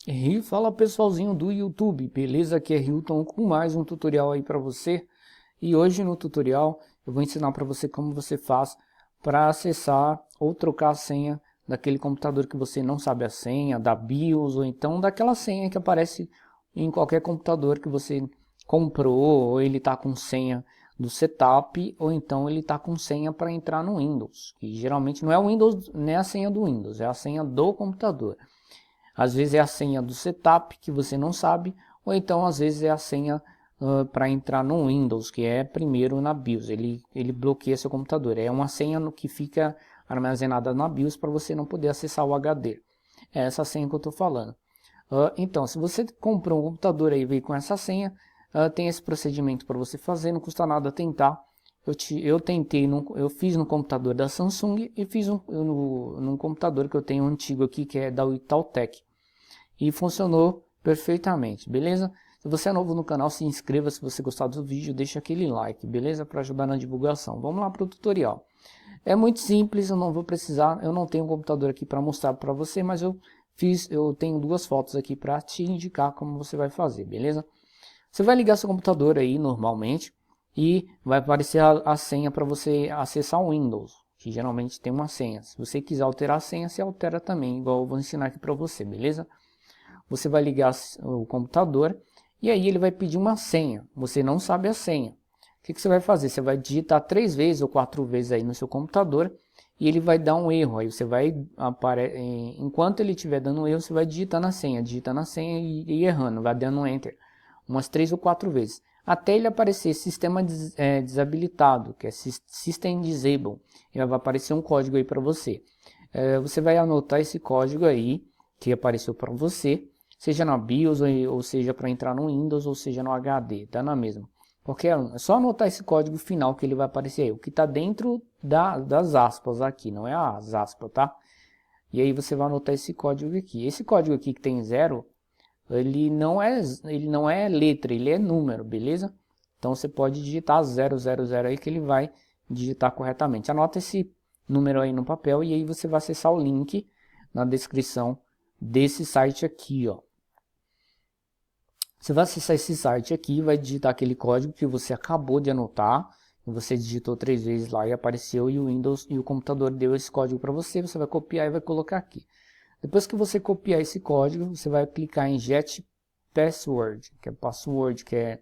E fala pessoalzinho do YouTube, beleza? Aqui é Hilton com mais um tutorial aí para você. E hoje no tutorial eu vou ensinar para você como você faz para acessar ou trocar a senha daquele computador que você não sabe a senha, da BIOS ou então daquela senha que aparece em qualquer computador que você comprou, ou ele está com senha do setup, ou então ele está com senha para entrar no Windows. E geralmente não é o Windows, nem a senha do Windows, é a senha do computador. Às vezes é a senha do setup que você não sabe, ou então às vezes é a senha para entrar no Windows, que é primeiro na BIOS. Ele bloqueia seu computador. É uma senha que fica armazenada na BIOS para você não poder acessar o HD. É essa senha que eu estou falando. Então, se você comprou um computador aí e veio com essa senha, tem esse procedimento para você fazer, não custa nada tentar. Eu tentei, eu fiz no computador da Samsung e fiz num computador que eu tenho antigo aqui, que é da Itautec. E funcionou perfeitamente, beleza? Se você é novo no canal, se inscreva. Se você gostar do vídeo, deixa aquele like, beleza? Para ajudar na divulgação. Vamos lá para o tutorial. É muito simples, eu não vou precisar, eu não tenho um computador aqui para mostrar para você, mas eu tenho duas fotos aqui para te indicar como você vai fazer, beleza? Você vai ligar seu computador aí normalmente e vai aparecer a senha para você acessar o Windows, que geralmente tem uma senha. Se você quiser alterar a senha, você altera também, igual eu vou ensinar aqui para você, beleza? Você vai ligar o computador e aí ele vai pedir uma senha. Você não sabe a senha. O que você vai fazer? Você vai digitar 3 vezes ou 4 vezes aí no seu computador e ele vai dar um erro. Aí você vai, enquanto ele estiver dando um erro, você vai digitando a senha e errando, vai dando um enter umas 3 ou 4 vezes. Até ele aparecer sistema desabilitado, que é System Disable. E vai aparecer um código aí para você. Você vai anotar esse código aí que apareceu para você, seja na BIOS ou seja para entrar no Windows ou seja no HD, tá na mesma. Qualquer um. É só anotar esse código final que ele vai aparecer aí, o que está dentro das aspas aqui, não é as aspas, tá? E aí você vai anotar esse código aqui. Esse código aqui que tem 0, ele não é letra, ele é número, beleza? Então você pode digitar 000 aí que ele vai digitar corretamente. Anota esse número aí no papel e aí você vai acessar o link na descrição desse site aqui, ó. Você vai acessar esse site aqui, vai digitar aquele código que você acabou de anotar. Você digitou 3 vezes lá e apareceu e o Windows e o computador deu esse código para você. Você vai copiar e vai colocar aqui. Depois que você copiar esse código, você vai clicar em Get Password, que é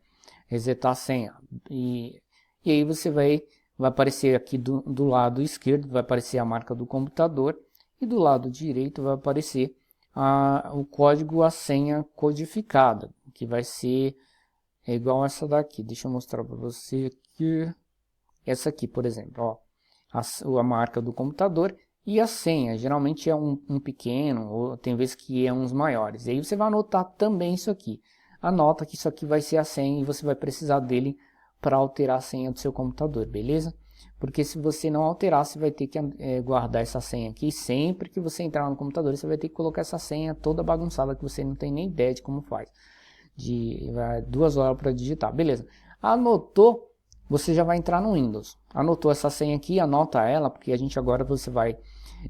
resetar a senha. E aí você vai aparecer aqui do lado esquerdo, vai aparecer a marca do computador. E do lado direito vai aparecer o código, a senha codificada, que vai ser igual essa daqui. Deixa eu mostrar para você aqui. Essa aqui, por exemplo, ó, a marca do computador e a senha. Geralmente é um pequeno, ou tem vezes que é uns maiores. E aí você vai anotar também isso aqui. Anota que isso aqui vai ser a senha e você vai precisar dele para alterar a senha do seu computador, beleza? Porque se você não alterar, você vai ter que guardar essa senha aqui. Sempre que você entrar no computador, você vai ter que colocar essa senha toda bagunçada que você não tem nem ideia de como faz. Vai 2 horas para digitar, beleza? Anotou, você já vai entrar no Windows. Anotou essa senha aqui, anota ela, porque a gente agora você vai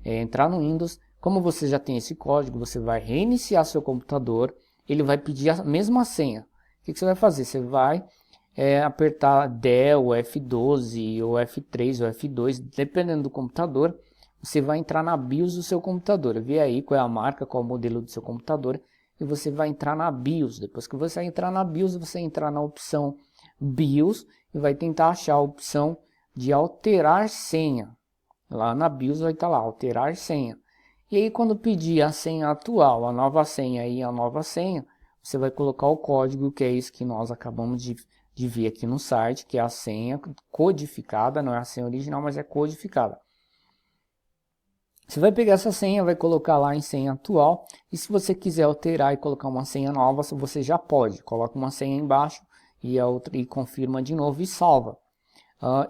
entrar no Windows. Como você já tem esse código, você vai reiniciar seu computador. Ele vai pedir a mesma senha. O que você vai fazer? Você vai apertar Del, F12, ou F3, ou F2, dependendo do computador. Você vai entrar na BIOS do seu computador. Vê aí qual é a marca, qual é o modelo do seu computador. E você vai entrar na BIOS. Depois que você entrar na BIOS, você entrar na opção BIOS e vai tentar achar a opção de alterar senha. Lá na BIOS vai estar lá, alterar senha. E aí quando pedir a senha atual, a nova senha e a nova senha, você vai colocar o código, que é isso que nós acabamos de ver aqui no site, que é a senha codificada, não é a senha original, mas é codificada. Você vai pegar essa senha, vai colocar lá em senha atual, e se você quiser alterar e colocar uma senha nova, você já pode. Coloca uma senha embaixo e confirma de novo e salva.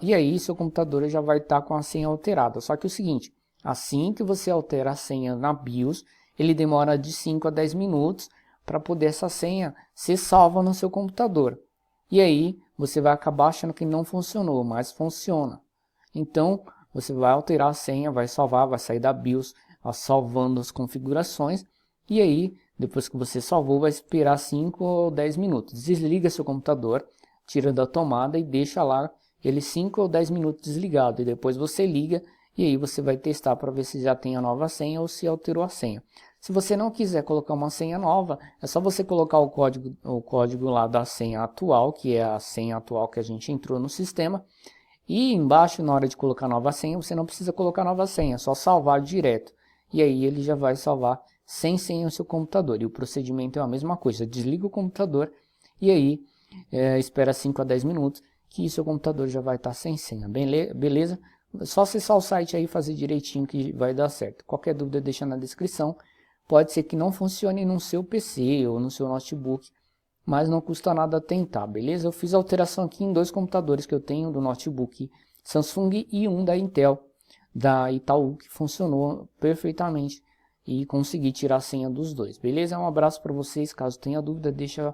E aí seu computador já vai estar com a senha alterada. Só que é o seguinte, assim que você altera a senha na BIOS, ele demora de 5 a 10 minutos para poder essa senha ser salva no seu computador. E aí você vai acabar achando que não funcionou, mas funciona. Então você vai alterar a senha, vai salvar, vai sair da BIOS, salvando as configurações. E aí, depois que você salvou, vai esperar 5 ou 10 minutos. Desliga seu computador, tira da tomada e deixa lá ele 5 ou 10 minutos desligado. E depois você liga e aí você vai testar para ver se já tem a nova senha ou se alterou a senha. Se você não quiser colocar uma senha nova, é só você colocar o código lá da senha atual, que é a senha atual que a gente entrou no sistema. E embaixo, na hora de colocar nova senha, você não precisa colocar nova senha, é só salvar direto. E aí ele já vai salvar sem senha o seu computador. E o procedimento é a mesma coisa, desliga o computador e aí espera 5 a 10 minutos que seu computador já vai estar sem senha. Beleza? Só acessar o site aí e fazer direitinho que vai dar certo. Qualquer dúvida deixa na descrição. Pode ser que não funcione no seu PC ou no seu notebook, mas não custa nada tentar, beleza? Eu fiz alteração aqui em 2 computadores que eu tenho, do notebook Samsung e um da Intel, da Itaú, que funcionou perfeitamente e consegui tirar a senha dos dois, beleza? Um abraço para vocês, caso tenha dúvida, deixa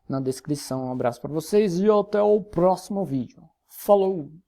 na descrição. Um abraço para vocês e até o próximo vídeo. Falou!